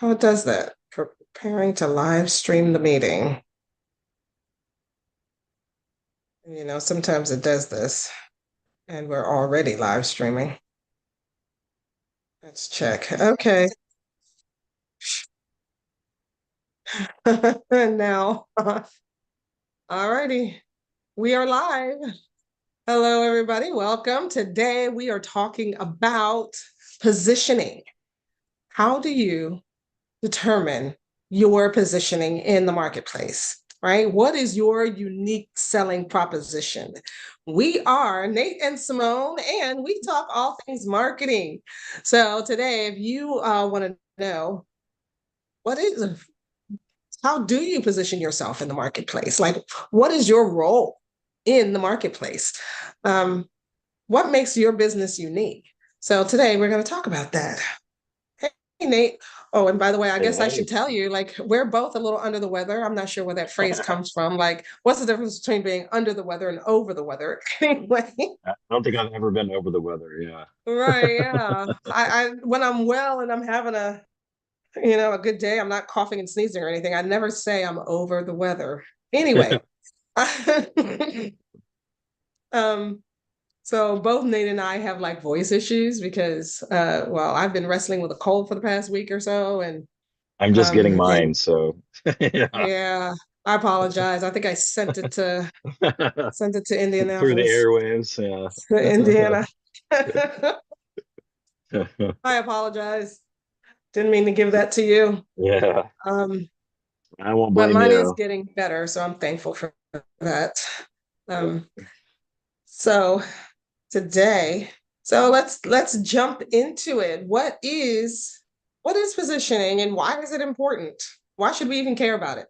How it does that? Preparing to live stream the meeting. Sometimes it does this, and we're already live streaming. Let's check. Okay. And now, all righty, we are live. Hello, everybody. Welcome. Today, we are talking about positioning. How do you determine your positioning in the marketplace, right? What is your unique selling proposition? We are Nate and Simone, and we talk all things marketing. So today, if you want to know what is, how do you position yourself in the marketplace? Like, what is your role in the marketplace? What makes your business unique? So today, we're going to talk about that. Hey, Nate. Oh, and by the way, I Hey, guess I should hey. tell you, like, we're both a little under the weather. I'm not sure where that phrase comes from. Like, what's the difference between being under the weather and over the weather? Anyway, I don't think I've ever been over the weather. Yeah. right, yeah. I when I'm well and I'm having a good day, I'm not coughing and sneezing or anything. I never say I'm over the weather. Anyway, um, so both Nate and I have like voice issues because well, I've been wrestling with a cold for the past week or so, and I'm just getting and mine, so yeah. yeah, I apologize. I think I sent it to Through the Indianapolis, airwaves, Indiana. yeah. I apologize. Didn't mean to give that to you. Yeah, Um, I won't but blame mine is you. getting better, so I'm thankful for that. Um, so today, so let's jump into it. What is positioning and why is it important? Why should we even care about it?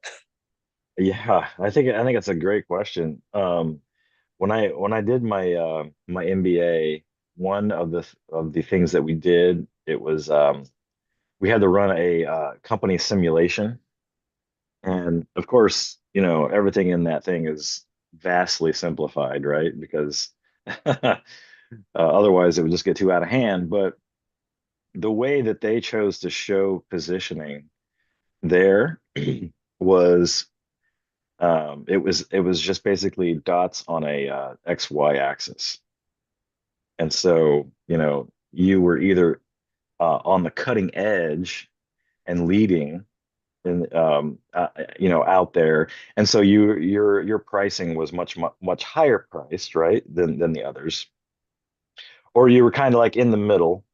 Yeah, I think it's a great question. When I did my MBA, one of the things that we did, it was we had to run a company simulation. And of course, everything in that thing is vastly simplified, right? Because otherwise it would just get too out of hand. But the way that they chose to show positioning there was it was just basically dots on a XY axis. And so, you were either on the cutting edge and leading and out there, and so your pricing was much higher priced, right, than the others, or you were kind of like in the middle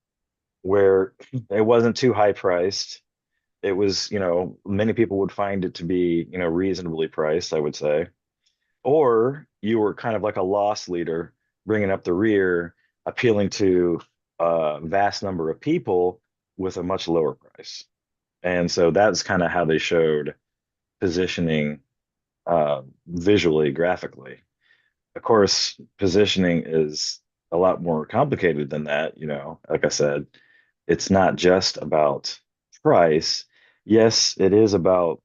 where it wasn't too high priced. It was, many people would find it to be, reasonably priced, I would say. Or you were kind of like a loss leader, bringing up the rear, appealing to a vast number of people with a much lower price. And so that's kind of how they showed positioning visually, graphically. Of course, positioning is a lot more complicated than that. Like I said, it's not just about price. Yes, it is about,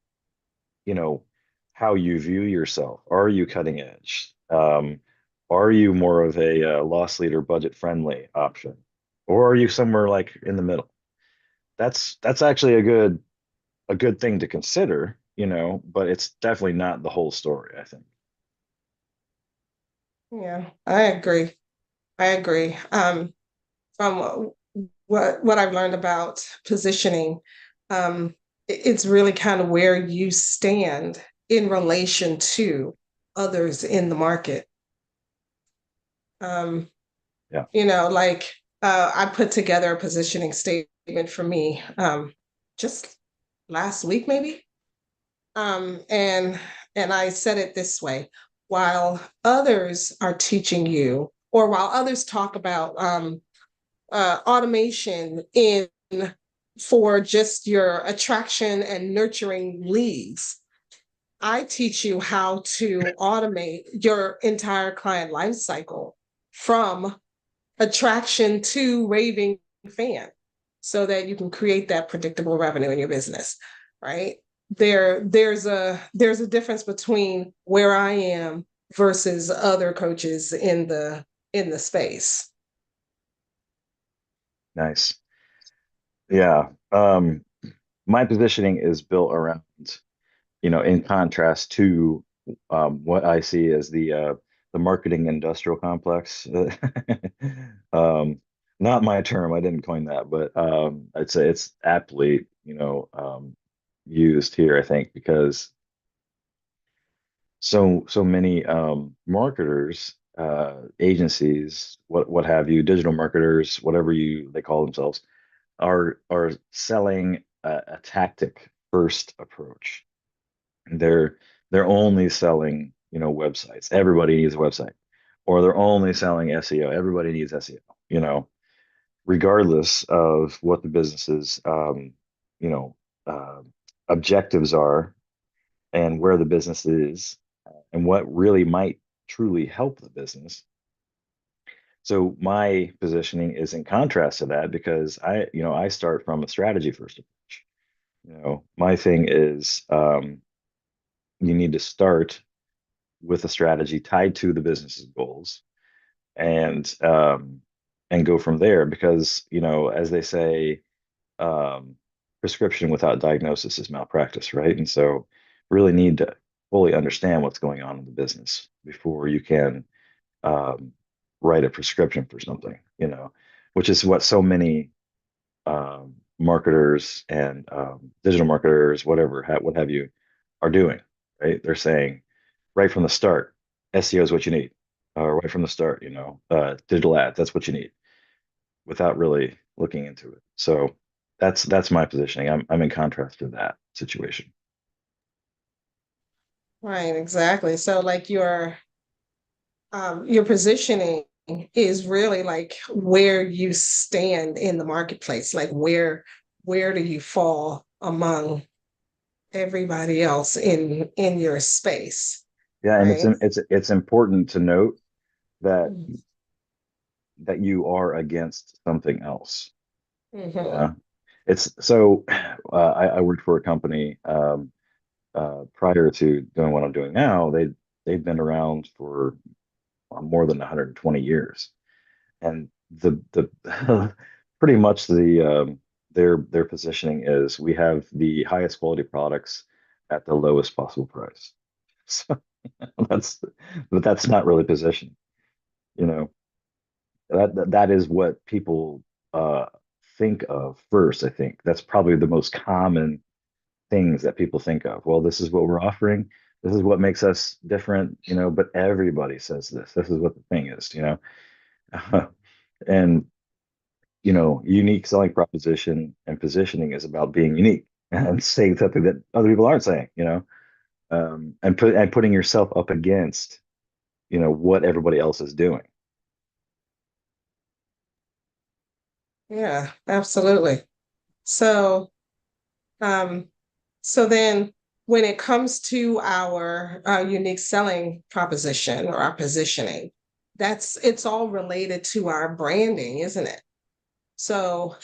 you know, how you view yourself. Are you cutting edge? Are you more of a loss leader, budget friendly option? Or are you somewhere like in the middle? That's actually a good thing to consider, but it's definitely not the whole story, I think. Yeah, I agree. I agree. From what I've learned about positioning, it's really kind of where you stand in relation to others in the market. Um, Yeah. like I put together a positioning statement for me just last week, maybe. And I said it this way: while others are teaching you, or while others talk about automation in for just your attraction and nurturing leads, I teach you how to automate your entire client life cycle from attraction to raving fan so that you can create that predictable revenue in your business, right? There's a difference between where I am versus other coaches in the space. Nice. Yeah. my positioning is built around, in contrast to what I see as the marketing industrial complex. Um, Not my term, I didn't coin that, but I'd say it's aptly, used here, I think, because so many marketers, agencies, what have you, digital marketers, whatever you they call themselves, are selling a tactic first approach. They're they're only selling, websites. Everybody needs a website. Or they're only selling SEO. Everybody needs SEO, regardless of what the business's you know, uh, objectives are and where the business is and what really might truly help the business. So my positioning is in contrast to that because I start from a strategy first approach. My thing is you need to start with a strategy tied to the business's goals and go from there because as they say, um, prescription without diagnosis is malpractice, right? And so really need to fully understand what's going on in the business before you can um, write a prescription for something, which is what so many marketers and digital marketers, whatever, what have you, are doing, right? They're saying right from the start, SEO is what you need. Right from the start, digital ads, that's what you need, without really looking into it. So that's my positioning. I'm in contrast to that situation. Right, exactly. So like your positioning is really like where you stand in the marketplace, like where do you fall among everybody else in your space, Yeah, and right? it's important to note that Mhm. you are against something else. Mhm. Yeah, it's so. I worked for a company prior to doing what I'm doing now. They've been around for more than 120 years, and the pretty much their positioning is we have the highest quality products at the lowest possible price. So that's but that's not really position, you know. That is what people uh think of first, I think. That's probably the most common things that people think of. Well, this is what we're offering. This is what makes us different, but everybody says this. This is what the thing is. And unique selling proposition and positioning is about being unique and saying something that other people aren't saying, and putting yourself up against, what everybody else is doing. Yeah, absolutely. So, um, so then when it comes to our unique selling proposition or our positioning, it's all related to our branding, isn't it? So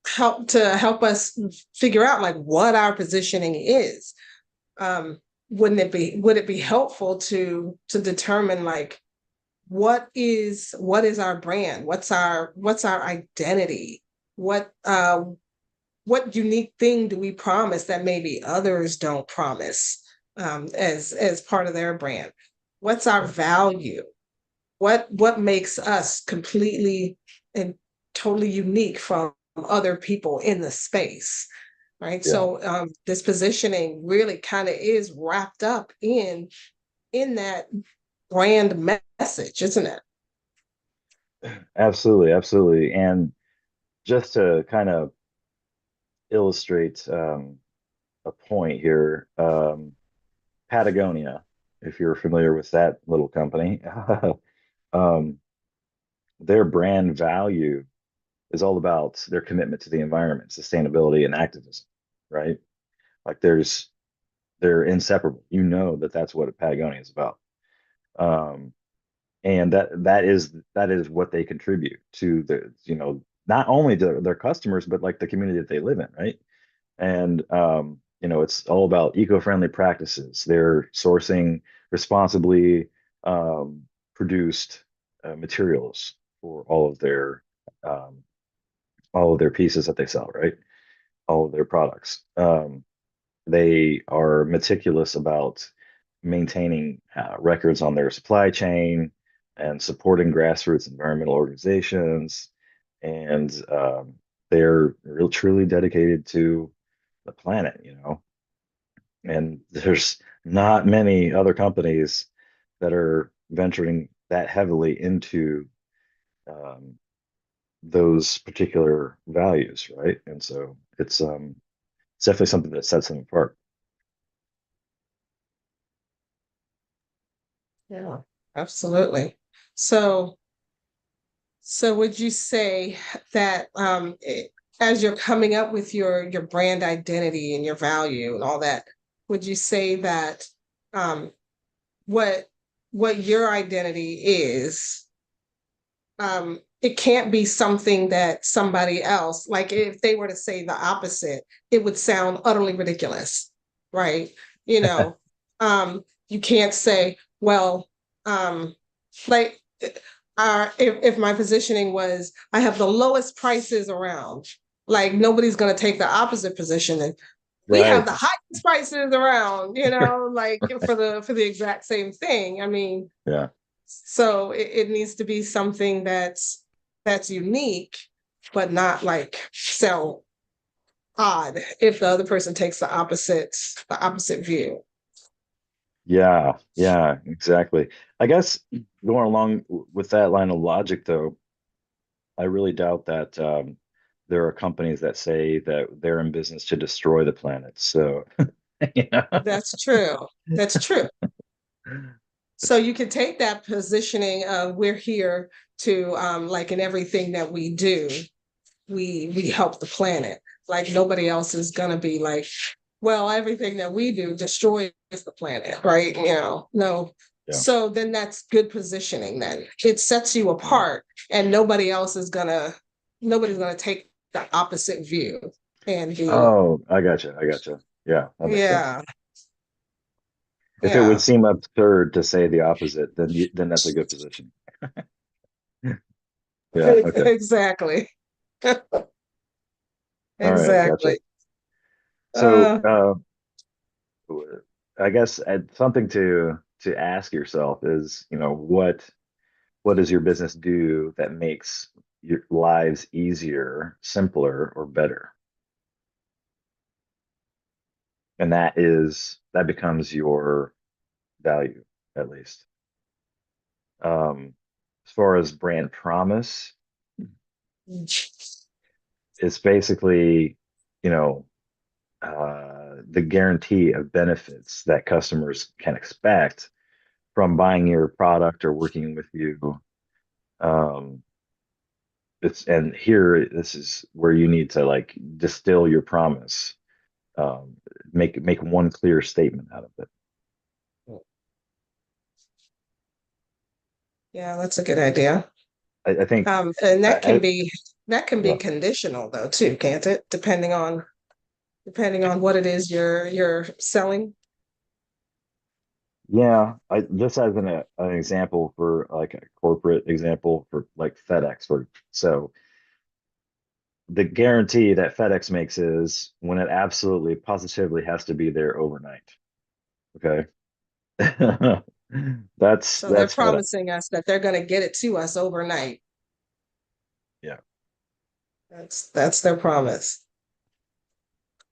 help us figure out like what our positioning is. Um, would it be helpful to determine like what is our brand? What's our identity? What unique thing do we promise that maybe others don't promise as part of their brand? What's our value? What makes us completely and totally unique from other people in the space, right? Yeah, So this positioning really kind of is wrapped up in that brand message, isn't it? absolutely, absolutely. And just to kind of illustrate a point here, Patagonia, if you're familiar with that little company, um, their brand value is all about their commitment to the environment, sustainability, and activism, right? Like they're inseparable. You know that that's what Patagonia is about. Um, and that is what they contribute to the, not only to their customers, but like the community that they live in, right? And it's all about eco-friendly practices. They're sourcing responsibly produced materials for um, all of their pieces that they sell, right? all of their products. They are meticulous about maintaining records on their supply chain and supporting grassroots environmental organizations. And they're real truly dedicated to the planet, you know. And there's not many other companies that are venturing that heavily into um, those particular values, right? And so it's definitely something that sets them apart. Yeah, absolutely. So, so would you say that as you're coming up with your brand identity and your value and all that, would you say that um, what what your identity is, it can't be something that somebody else, like if they were to say the opposite, it would sound utterly ridiculous, right? You know, you can't say, well, um, like if my positioning was I have the lowest prices around, like nobody's gonna take the opposite position and we have Right. the highest prices around, like for the exact same thing. I mean, Yeah. so it needs to be something that's unique, but not like so odd if the other person takes the opposite view. Yeah. Yeah. Exactly. I guess going along with that line of logic, though, I really doubt that there are companies that say that they're in business to destroy the planet. So, yeah. That's true. That's true. So you can take that positioning of we're here to like in everything that we do, we help the planet. Like nobody else is gonna be like, well, everything that we do destroys the planet, right? No. Yeah. So then that's good positioning then. It sets you Yeah. apart and nobody's gonna take the opposite view and be, Oh, I gotcha. I gotcha. Yeah, that makes sense. yeah, If it would yeah. seem absurd to say the opposite, then that's a good position. Yeah. Okay. Exactly. All right. Gotcha. Exactly. So, Uh, I guess something to ask yourself is, what does your business do that makes your lives easier, simpler, or better? And that becomes your value, at least. As far as brand promise, it's basically, you know, the guarantee of benefits that customers can expect from buying your product or working with you. Um, and here, this is where you need to like distill your promise, um, make one clear statement out of it. yeah, that's a good idea. I think, And I, I, that can be yeah, conditional though too, can't it? Depending on what it is you're selling. yeah. This as an example for like a corporate example for like FedEx, so the guarantee that FedEx makes is when it absolutely positively has to be there overnight. Okay. So they're That's FedEx. promising us that they're going to get it to us overnight. Yeah. That's their promise.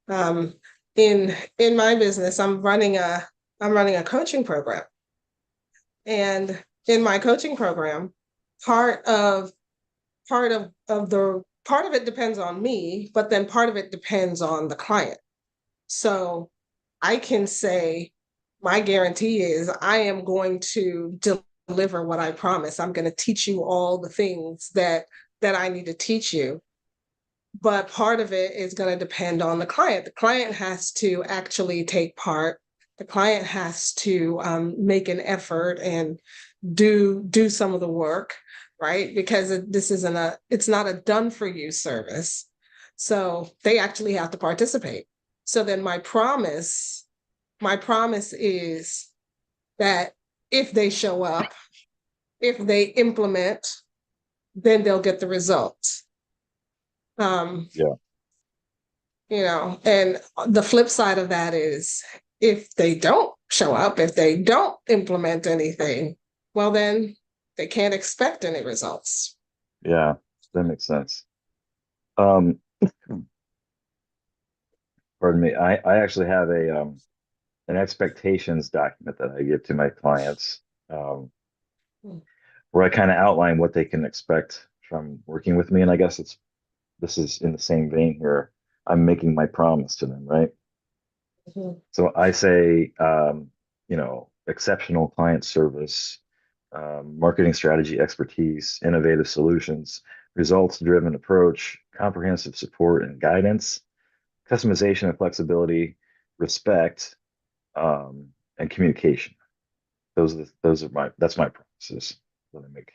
Um, in my business, I'm running a coaching program, and in my coaching program, part of part of it depends on me, but then part of it depends on the client. So I can say my guarantee is I am going to deliver what I promise. I'm going to teach you all the things that I need to teach you. But part of it is going to depend on the client. The client has to actually take part. The client has to make an effort and do some of the work, right? Because this isn't it's not a done for you service. So they actually have to participate. So then my promise is that if they show up, if they implement, then they'll get the results. Um, Yeah. And the flip side of that is if they don't show up, if they don't implement anything, well, then they can't expect any results. Yeah, that makes sense. Um, pardon me. I actually have a an expectations document that I give to my clients, um, Mm. where I kind of outline what they can expect from working with me. And I guess this is in the same vein here. I'm making my promise to them, right? Mhm. So I say, exceptional client service, marketing strategy expertise, innovative solutions, results-driven approach, comprehensive support and guidance, customization and flexibility, respect, and communication. Those are that's my promises that I make.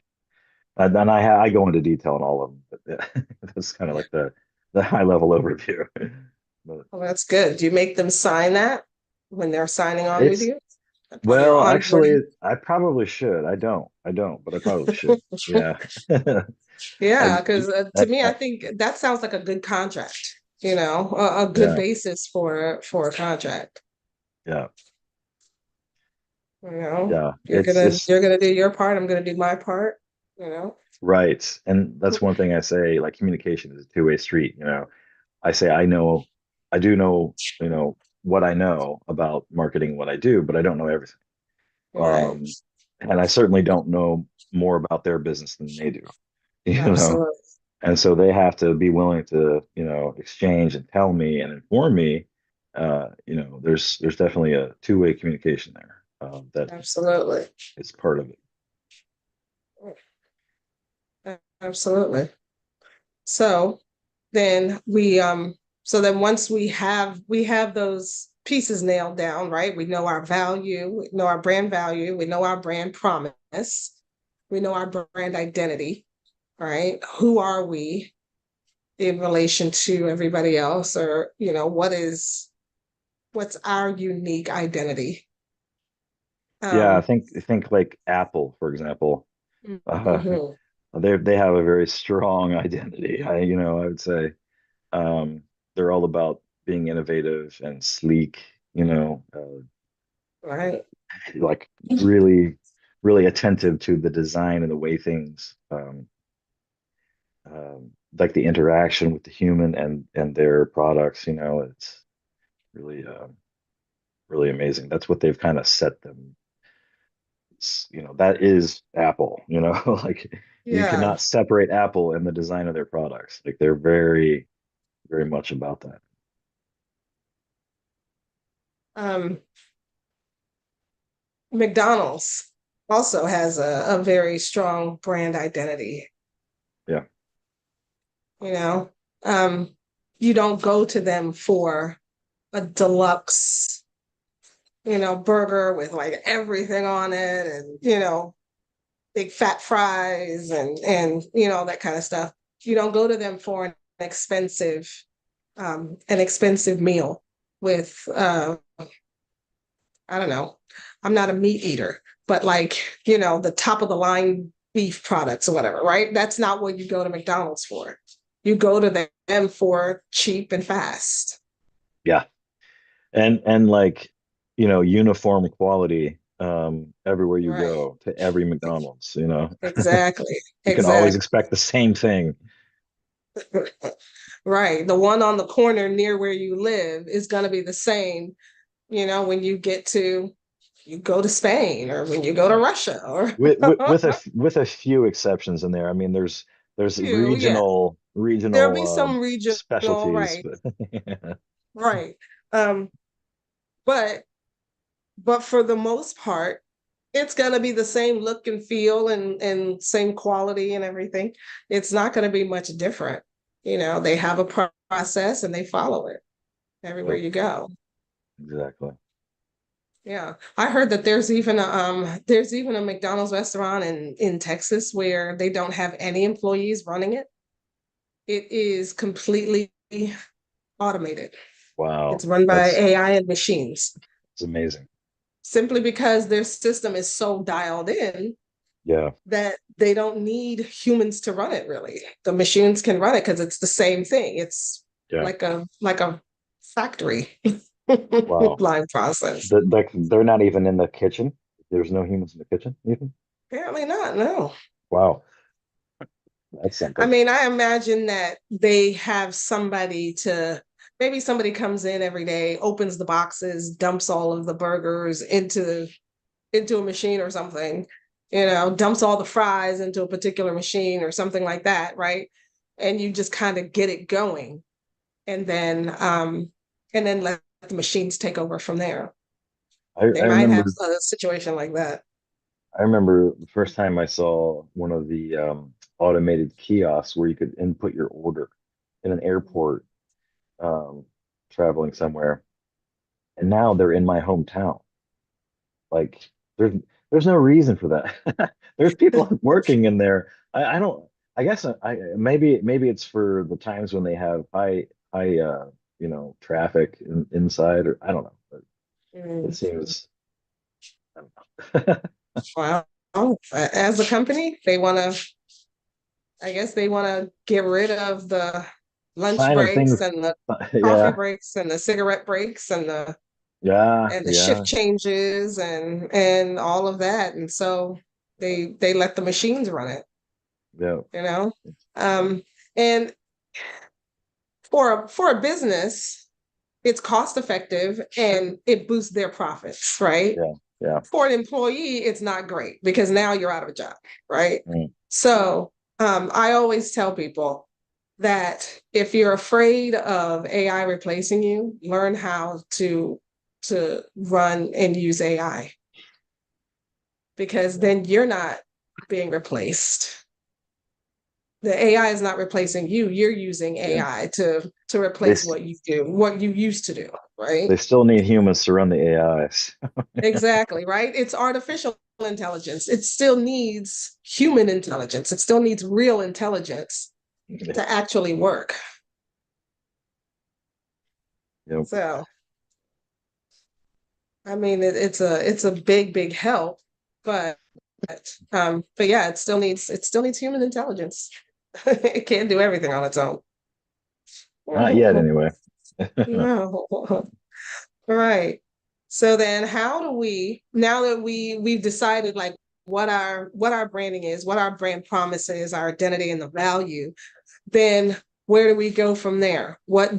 And then I go into detail on all of them, but yeah, that's kind of like the high level overview. But Well, that's good. Do you make them sign that when they're signing on with it's you on your well, onboarding? actually, I probably should. I don't, but I probably should. Yeah. Yeah, I, because I, to me, I I, think that sounds like a good contract, a good yeah, basis for a contract. yeah, You know, yeah. you're gonna It's you're gonna do your part, I'm gonna do my part, you know. right. And that's one thing I say, like communication is a two-way street, I say I do know, what I know about marketing, what I do, but I don't know everything. Right. Um, and I certainly don't know more about their business than they do, you know. Absolutely. And so they have to be willing to, exchange and tell me and inform me. There's definitely a two-way communication there, that Absolutely. is part of it. Absolutely. So then so then once we have those pieces nailed down, right? We know our value, we know our brand value, we know our brand promise, we know our brand identity, right? Who are we in relation to everybody else? Or, what's our unique identity? Yeah, I Um, think like Apple, for example, uh, mhm, they have a very strong identity. I would say, um, they're all about being innovative and sleek, right. like really, really attentive to the design and the way things, like the interaction with the human and their products. It's really, really amazing. That's what they've kind of set them. That is Apple. Like you Yeah. cannot separate Apple and the design of their products. Like they're very, very much about that. Um, McDonald's also has a very strong brand identity. Yeah. You know, um, you don't go to them for a deluxe, burger with like everything on it and, big fat fries and that kind of stuff. You don't go to them for an expensive meal with I don't know. I'm not a meat eater, but like, the top of the line beef products or whatever, right? That's not what you go to McDonald's for. You go to them for cheap and fast. Yeah. And like, uniform quality, everywhere you Right. go to every McDonald's, Exactly. you can always Exactly. expect the same thing. Right. The one on the corner near where you live is going to be the same, when you go to Spain or when you go to Yeah. Russia or With a few exceptions in there. I mean, there's yeah. regional There'll be some regional, specialties, right, but right. Um, but for the most part, it's gonna be the same look and feel and same quality and everything. It's not gonna be much different. They have a process and they follow it everywhere Yep, you go. exactly. Yeah, I heard that there's even a McDonald's restaurant in Texas where they don't have any employees running it. It is completely automated. It's Wow, run by that's AI and machines it's amazing. simply because their system is so dialed in Yeah, that they don't need humans to run it really. The machines can run it because it's the same thing. It's yeah, like a factory Wow. line process. They're not even in the kitchen. There's no humans in the kitchen, even. Apparently not, no. Wow, that's I something. mean, I imagine that they have somebody to, maybe somebody comes in every day, opens the boxes, dumps all of the burgers into a machine or something, dumps all the fries into a particular machine or something like that, right? And you just kind of get it going, and then let the machines take over from there. They I might have remember a situation like that. I remember the first time I saw one of the automated kiosks where you could input your order in an airport, um, traveling somewhere, and now they're in my hometown. Like there's there's no reason for that. There's people working in there. I don't. I guess maybe it's for the times when they have high traffic inside, or I don't know. But it Mm. seems I don't know. Well, as a company, I guess they want to get rid of the lunch Sign of breaks things. and the coffee Yeah, breaks and the cigarette breaks yeah, and the shift yeah, changes and all of that. And so they let the machines run it, yeah. you know? Um, and for a business, it's cost effective and it boosts their profits, right? Yeah, yeah. For an employee, it's not great because now you're out of a job, right? Mm. So I always tell people that if you're afraid of AI replacing you, learn how to run and use AI, because Yeah. then you're not being replaced. The AI is not replacing you. You're using Yeah. AI to They replace s- what you do, what you used to do, right? they still need humans to run the AIs. Exactly, right? It's artificial intelligence. It still needs human intelligence. It still needs real intelligence to actually work. Yep. So, I mean, it's a big help, but but yeah, it still needs human intelligence. It can't do everything on its own. Not yet, anyway. No. Right. So then how do we, now that we've decided like what our branding is, what our brand promise is, our identity and the value, then where do we go from there? How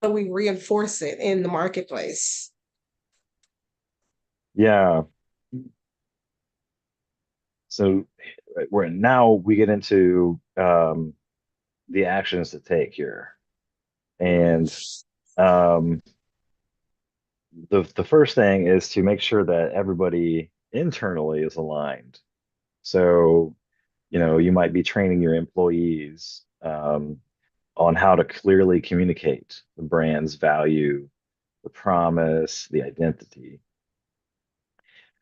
do we reinforce it in the marketplace? Yeah. So we get into the actions to take here. Mhm. And um, the first thing is to make sure that everybody internally is aligned. So, you might be training your employees on how to clearly communicate the brand's value, the promise, the identity.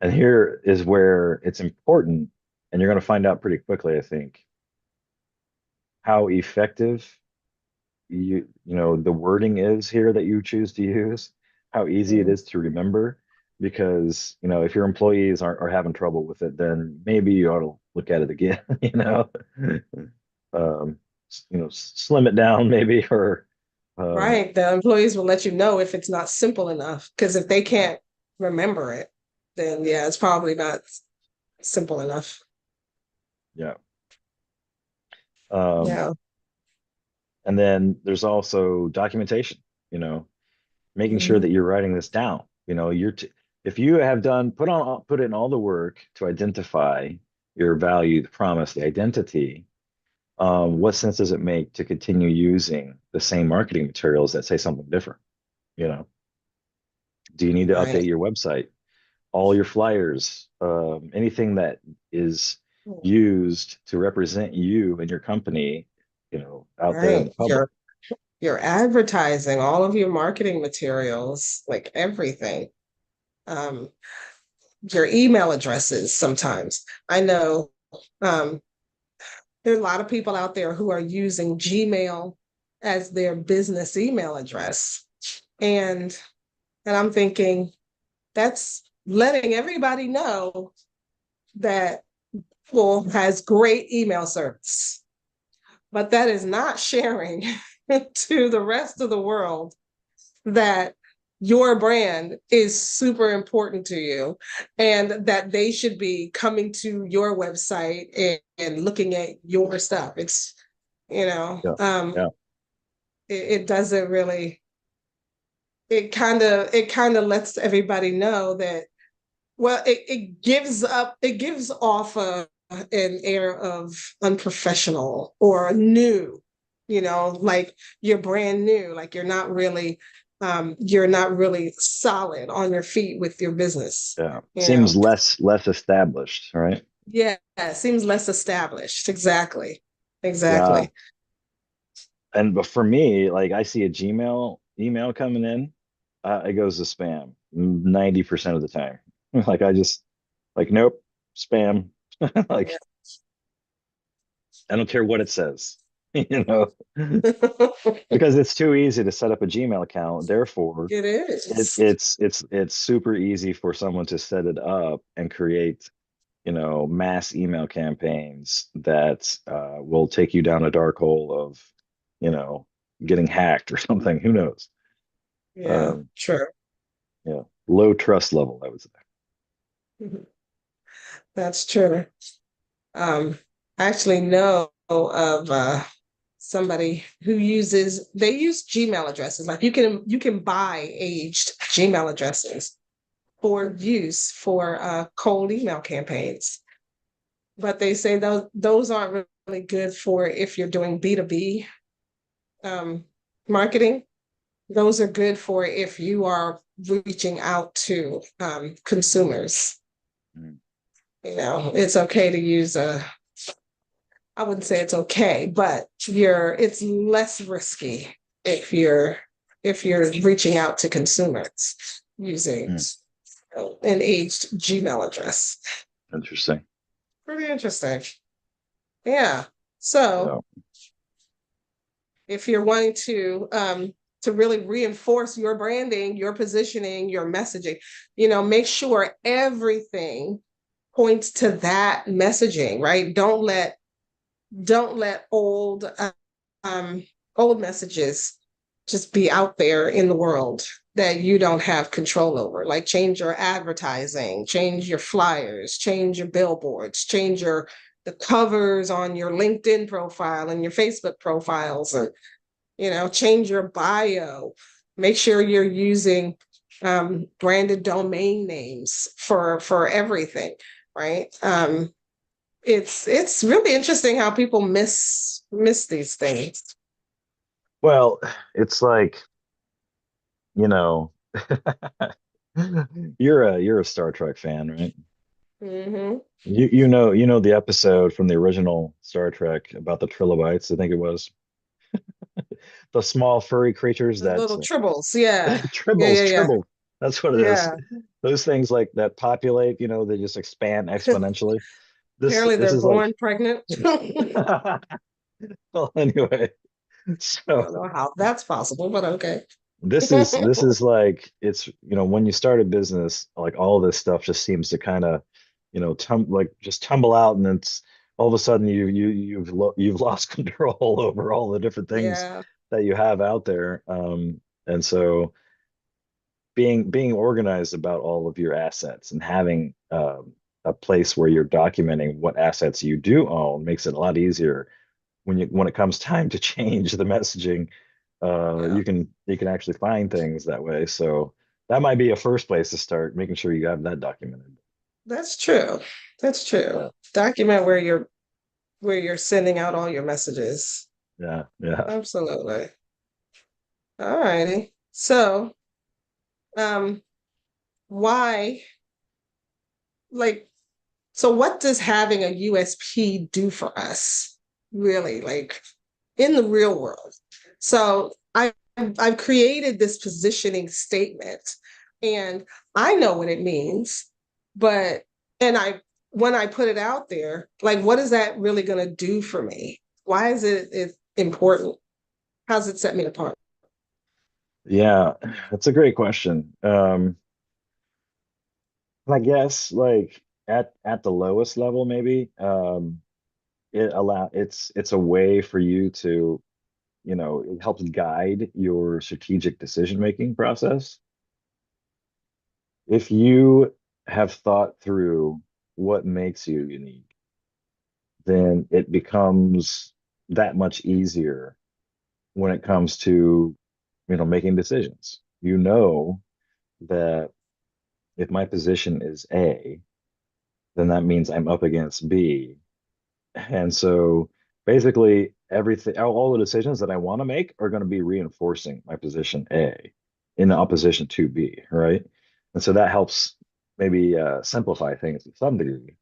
And here is where it's important, and you're going to find out pretty quickly, I think, how effective the wording is here that you choose to use, how easy it Mhm. is to remember. Because, if your employees are having trouble with it, then maybe you ought to look at it again, um, slim it down maybe, or um, Right. The employees will let you know if it's not simple enough. Because if they can't remember it, then yeah, it's probably not simple enough. yeah. Um, Yeah. and then there's also documentation, you know, making sure Mhm. that you're writing this down. If you have put in all the work to identify your value, the promise, the identity, what sense does it make to continue using the same marketing materials that say something different? You know, do you need to Right. update your website, all your flyers, anything that is used to represent you and your company, out there in Right. the public? Your advertising, all of your marketing materials, like everything. Um, your email addresses sometimes. I know um, there are a lot of people out there who are using Gmail as their business email address. And I'm thinking that's letting everybody know that Apple has great email service, but that is not sharing to the rest of the world that your brand is super important to you and that they should be coming to your website and looking at your stuff. It's, you know, Yeah. Yeah. it doesn't really, it kind of lets everybody know that, well, it gives off an air of unprofessional or new, like you're brand new, like you're not really solid on your feet with your business, Yeah. you Seems know. less established, right? Yeah, it seems less established. Exactly. Yeah. Exactly. And but for me, like I see a Gmail email coming in, it goes to spam 90% of the time. Like I just like nope, spam. Like I don't care what it says, you know, because it's too easy to set up a Gmail account. Therefore, It it, is. it's super easy for someone to set it up and create, mass email campaigns that will take you down a dark hole of, you know, getting hacked or something. Who knows? Yeah, Um, true. yeah, low trust level, I would say. Mhm. That's true. I actually know of somebody who they use Gmail addresses. Like you can buy aged Gmail addresses for use for cold email campaigns. But they say those aren't really good for if you're doing B2B um, marketing. Those are good for if you are reaching out to consumers. Mm. It's okay to use I wouldn't say it's okay, but it's less risky if you're reaching out to consumers using Mm. an aged Gmail address. Interesting. Pretty interesting. Yeah. So Yeah. if you're wanting to really reinforce your branding, your positioning, your messaging, make sure everything points to that messaging, right? Don't let um old messages just be out there in the world that you don't have control over. Like change your advertising, change your flyers, change your billboards, change the covers on your LinkedIn profile and your Facebook profiles, and change your bio. Make sure you're using branded domain names for everything, right? It's really interesting how people miss these things. Well, it's like, you know, you're a Star Trek fan, right? Hmm. You know the episode from the original Star Trek about the trilobites, I think it was. The small furry creatures The that little tribbles, yeah, yeah, tribbles, yeah, yeah, tribble. That's what it is. yeah. Those things like that populate, they just expand exponentially. This Apparently, this they're is like born pregnant. I well, anyway. So don't know how that's possible, but okay. this is like it's when you start a business, like all this stuff just seems to kind of like just tumble out, and it's all of a sudden you've lost control over all the different things Yeah, that you have out there. And so being organized about all of your assets and having a place where you're documenting what assets you do own makes it a lot easier when it comes time to change the messaging. yeah. You can actually find things that way. So that might be a first place to start, making sure you have that documented. That's true. That's true. Yeah, Document where you're sending out all your messages. yeah, yeah. Absolutely. All righty. So, um, why, like, so what does having a USP do for us, really, like in the real world? So I've created this positioning statement, and I know what it means, but and I when I put it out there, like, what is that really going to do for me? Why is it important? How's it set me apart? Yeah, that's a great question. I guess like at the lowest level, maybe it's a way for you to it helps guide your strategic decision-making process. If you have thought through what makes you unique, then it becomes that much easier when it comes to, making decisions. You know that if my position is A, then that means I'm up against B. And so basically everything, all the decisions that I want to make are going to be reinforcing my position A in opposition to B, right? And so that helps maybe simplify things to some degree.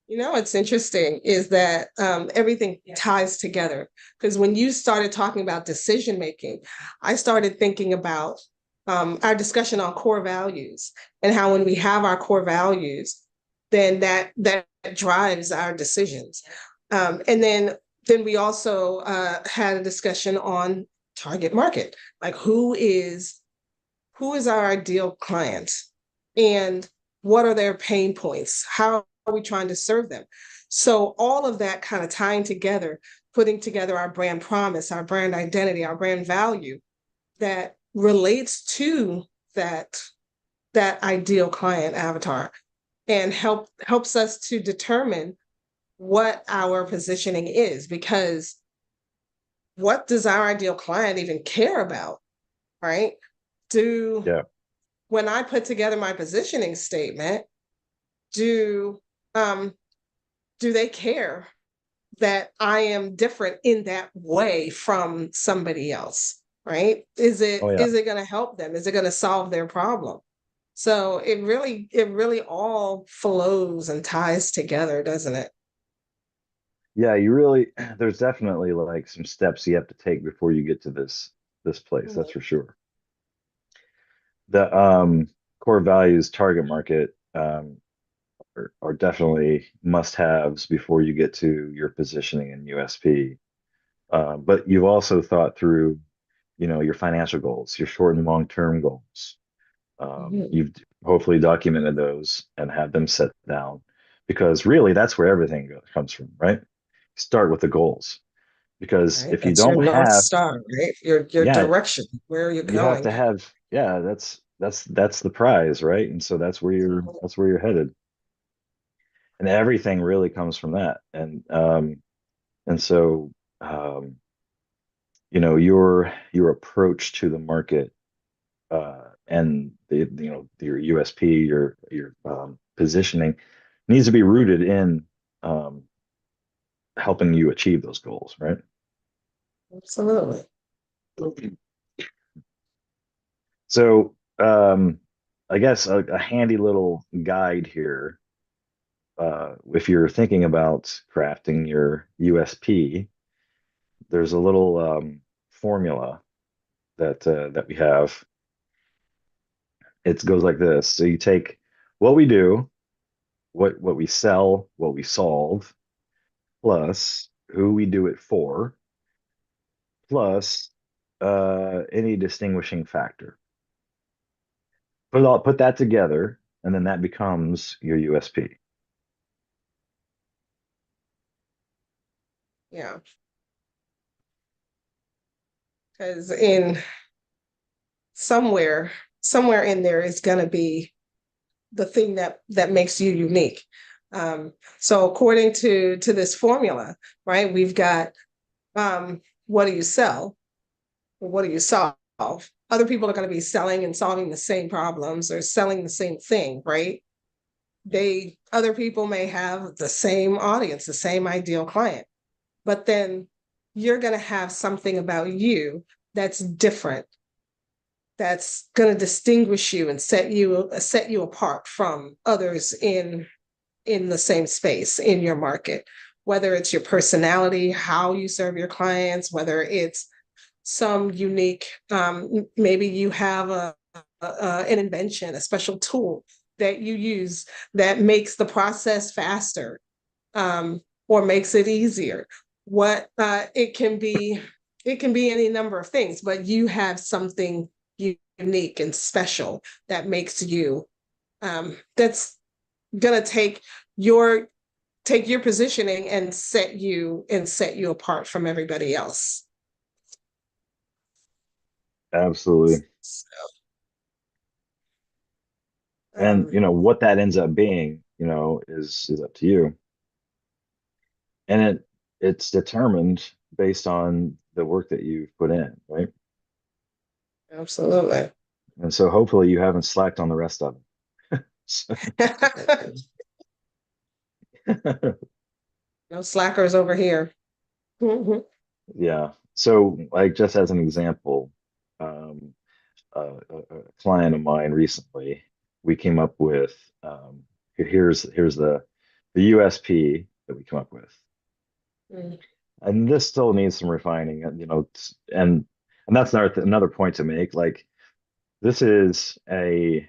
You know, what's interesting is that everything ties together. Because when you started talking about decision making, I started thinking about our discussion on core values and how when we have our core values, then that drives our decisions. And then we also had a discussion on target market, like who is our ideal client and what are their pain points? How are we trying to serve them? So all of that kind of tying together, putting together our brand promise, our brand identity, our brand value that relates to that that ideal client avatar and helps us to determine what our positioning is, because what does our ideal client even care about, right? Do Yeah. When I put together my positioning statement, do um do they care that I am different in that way from somebody else, right? Oh yeah. Is it going to help them? Is it going to solve their problem? So it really all flows and ties together, doesn't it? Yeah, you really there's definitely like some steps you have to take before you get to this place, that's Mhm. for sure. The core values target market are definitely must-haves before you get to your positioning in USP. But you've also thought through, your financial goals, your short and long-term goals. Mhm. You've hopefully documented those and had them set down because really that's where everything comes from, right? Start with the goals because Right. if you That's your don't North have, Star, right? Your yeah, direction, where you're you have going. to have, yeah, that's the prize, right? And so that's where you're headed. And everything really comes from that. And so um, your approach to the market and your USP, your positioning needs to be rooted in um, helping you achieve those goals, right? Absolutely. So I guess a handy little guide here, if you're thinking about crafting your USP, there's a little formula that we have. It goes like this. So you take what we do, what we sell, what we solve, plus who we do it for, plus any distinguishing factor. Put that together, and then that becomes your USP. Yeah. Because in somewhere, somewhere in there is going to be the thing that makes you unique. So according to this formula, right, we've got what do you sell? What do you solve? Other people are going to be selling and solving the same problems or selling the same thing, right? Other people may have the same audience, the same ideal client, but then you're going to have something about you that's different, that's going to distinguish you and set you apart from others in the same space in your market, whether it's your personality, how you serve your clients, whether it's some unique, maybe you have an invention, a special tool that you use that makes the process faster, or makes it easier. What it can be any number of things, but you have something unique and special that makes you, that's gonna take your take your positioning and set you apart from everybody else. Absolutely. So, And um, what that ends up being, is up to you. And it's determined based on the work that you've put in, right? absolutely. And so hopefully you haven't slacked on the rest of it. So- No slackers over here. Mhm. yeah. So like just as an example, um, a client of mine recently, we came up with here's the USP that we come up with. Mm. And this still needs some refining, and and that's another point to make. Like this is a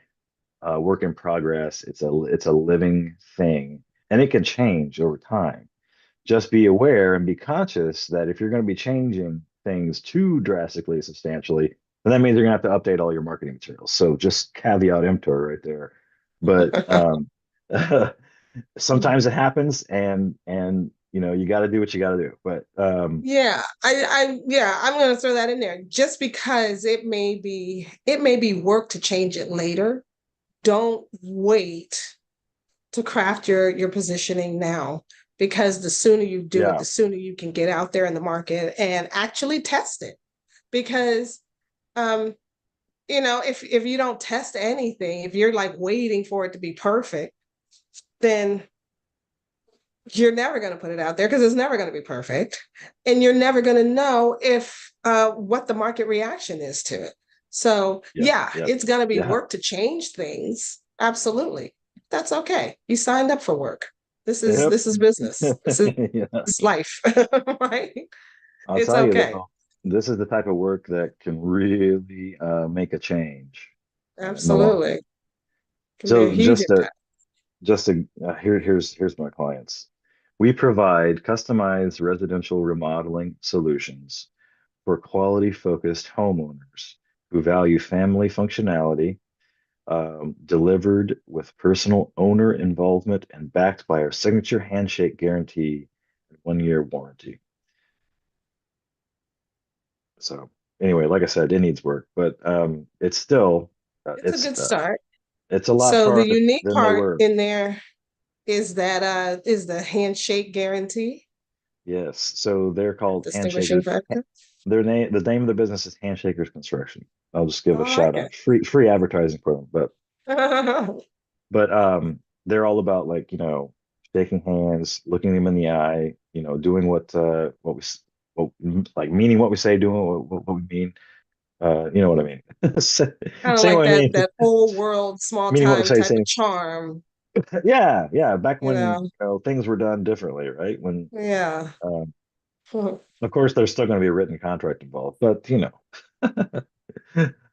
work in progress. It's a living thing, and it can change over time. Just be aware and be conscious that if you're going to be changing things too drastically, substantially, then that means you're going to have to update all your marketing materials. So just caveat emptor right there. But sometimes it happens, and you got to do what you got to do. But Yeah, yeah, I'm gonna throw that in there. Just because it may be work to change it later, don't wait to craft your positioning now, because the sooner you do it, yeah, the sooner you can get out there in the market and actually test it. Because um, if you don't test anything, if you're like waiting for it to be perfect, then you're never going to put it out there because it's never going to be perfect. And you're never going to know if what the market reaction is to it. So yep, yeah, yep, it's going to be yeah, work to change things. Absolutely. That's okay. You signed up for work. yep. This is business. This Yeah. is life. Right? I'll It's tell you okay. though, this is the type of work that can really make a change in the long run. Absolutely. Can be a So huge here's my clients. We provide customized residential remodeling solutions for quality focused homeowners who value family functionality, delivered with personal owner involvement and backed by our signature handshake guarantee and 1 year warranty. So anyway, like I said, it needs work, but it's still it's a good start. it's a lot So the farther unique than they part were. in there is the handshake guarantee, Yes. So they're called distinguishing Handshakers. factor. The name of the business is Handshakers Construction. I'll just give a I shout like out. Free advertising for them. it. But they're all about like, shaking hands, looking them in the eye, doing what what like meaning what we say, doing what we mean. You know what I mean. Kind of Saying like what I mean, that whole world, small meaning what we time say, type of saying charm, yeah, yeah. Back you when know. things were done differently, right? When Yeah. um, of course there's still going to be a written contract involved, but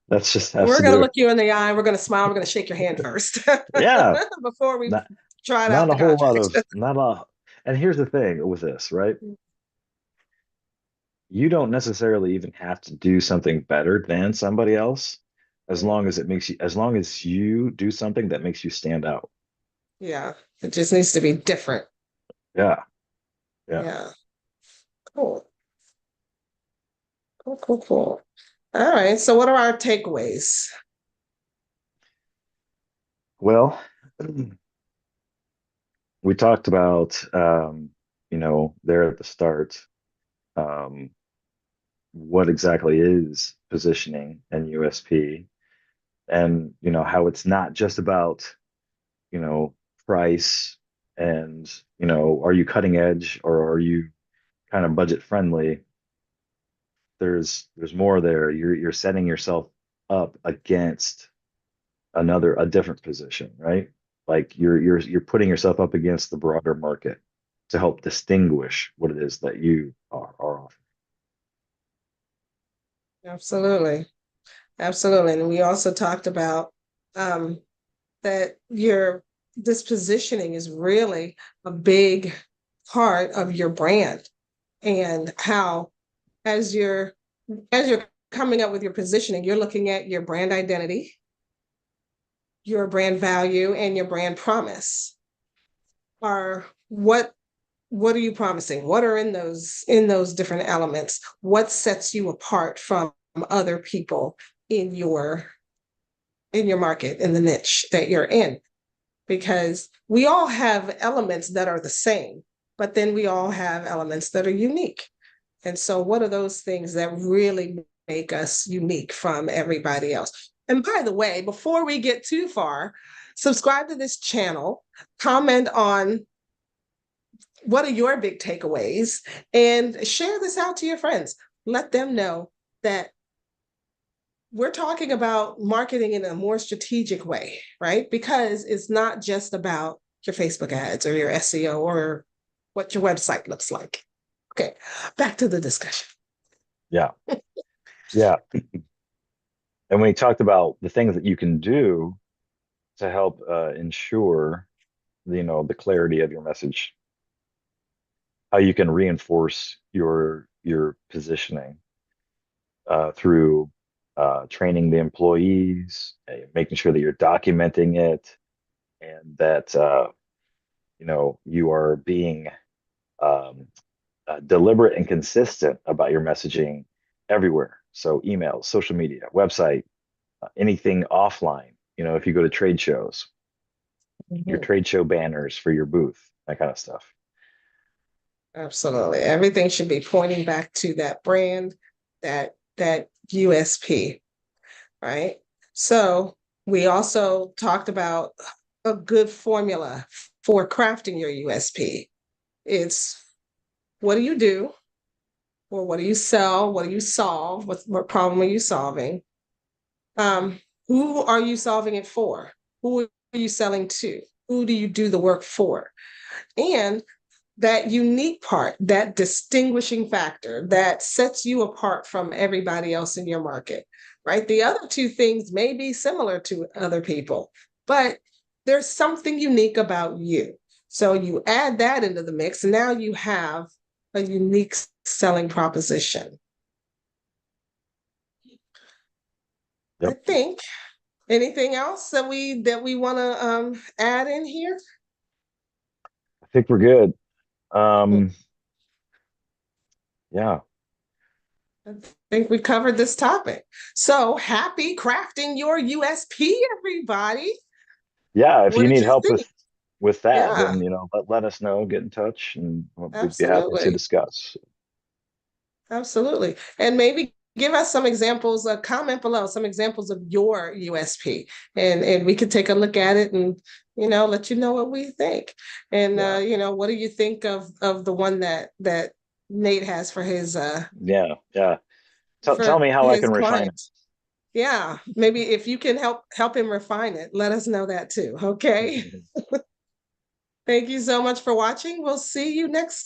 that's just has We're to gonna do. look you in the eye, we're gonna smile, we're gonna shake your hand first Yeah, before we not try out not the a whole lot contract. of not a. And here's the thing with this, right? You don't necessarily even have to do something better than somebody else, as long as you do something that makes you stand out. Yeah, it just needs to be different. Yeah, yeah. Yeah. Cool. Cool, cool, cool. All right. So what are our takeaways? Well, we talked about there at the start, um, what exactly is positioning and USP, and how it's not just about you know price, and are you cutting edge or are you kind of budget friendly. There's more there. You're setting yourself up against a different position, right? Like you're putting yourself up against the broader market to help distinguish what it is that you are offering. Absolutely. Absolutely. And we also talked about um, that your this positioning is really a big part of your brand, and how as you're coming up with your positioning, you're looking at your brand identity, your brand value, and your brand promise are what what are you promising? What are in those different elements? What sets you apart from other people in your market, in the niche that you're in? Because we all have elements that are the same, but then we all have elements that are unique. And so, what are those things that really make us unique from everybody else? And by the way, before we get too far, subscribe to this channel, comment on what are your big takeaways, and share this out to your friends. Let them know that we're talking about marketing in a more strategic way, right? Because it's not just about your Facebook ads or your SEO or what your website looks like. Okay, back to the discussion. Yeah. Yeah. And when he talked about the things that you can do to help ensure, the clarity of your message, how you can reinforce your positioning through training the employees, making sure that you're documenting it, and that you are being um, deliberate and consistent about your messaging everywhere. So emails, social media, website, anything offline. If you go to trade shows, your Mhm. trade show banners for your booth, that kind of stuff. Absolutely. Everything should be pointing back to that brand, that USP, right? So we also talked about a good formula for crafting your USP. It's what do you do, or what do you sell? What do you solve? What problem are you solving? Who are you solving it for? Who are you selling to? Who do you do the work for? And that unique part, that distinguishing factor that sets you apart from everybody else in your market, right? The other two things may be similar to other people, but there's something unique about you. So you add that into the mix, and now you have a unique selling proposition. I Yep. think. Anything else that we want to add in here? I think we're good. Um, yeah. I think we covered this topic. So happy crafting your USP, everybody. Yeah. If What you did need you help think? with that, Yeah, then let us know, get in touch, and we'd be happy to absolutely. discuss. Absolutely. And maybe give us some examples, comment below some examples of your USP, and we could take a look at it and let you know what we think. And Yeah. what do you think of the one that Nate has for his Yeah. Yeah. Tell me how I can refine it. clients? Yeah, maybe if you can help him refine it, let us know that too. Okay. Thank you so much for watching. We'll see you next